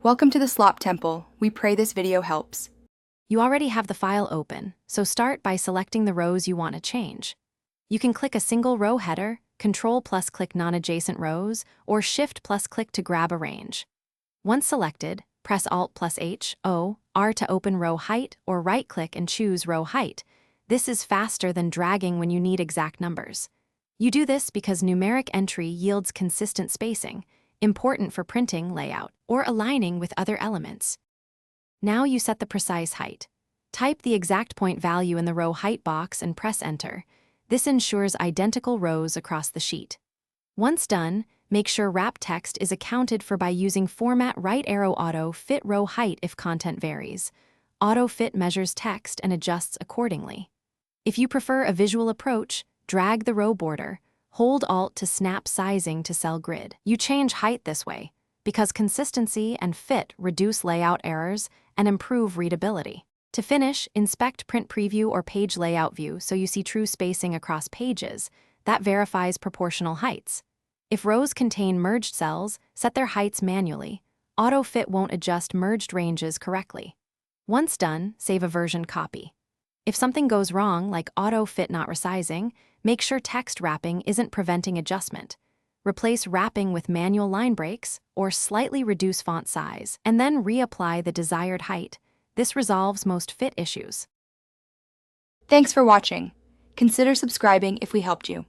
Welcome to the Slop Temple. We pray this video helps. You already have the file open, so start by selecting the rows you want to change. You can click a single row header, Control plus click non-adjacent rows, or Shift plus click to grab a range. Once selected, press Alt plus H, O, R to open row height, or right-click and choose row height. This is faster than dragging when you need exact numbers. You do this because numeric entry yields consistent spacing, important for printing layout or aligning with other elements. Now you set the precise height. Type the exact point value in the row height box and press Enter. This ensures identical rows across the sheet. Once done, make sure wrap text is accounted for by using Format Right Arrow Auto Fit Row Height if content varies. Auto Fit measures text and adjusts accordingly. If you prefer a visual approach, drag the row border, hold Alt to snap sizing to cell grid. You change height this way, because consistency and fit reduce layout errors and improve readability. To finish, inspect Print Preview or Page Layout View so you see true spacing across pages. That verifies proportional heights. If rows contain merged cells, set their heights manually. Auto Fit won't adjust merged ranges correctly. Once done, save a version copy. If something goes wrong, like Auto Fit not resizing, make sure text wrapping isn't preventing adjustment. Replace wrapping with manual line breaks or slightly reduce font size, and then reapply the desired height. This resolves most fit issues. Thanks for watching. Consider subscribing if we helped you.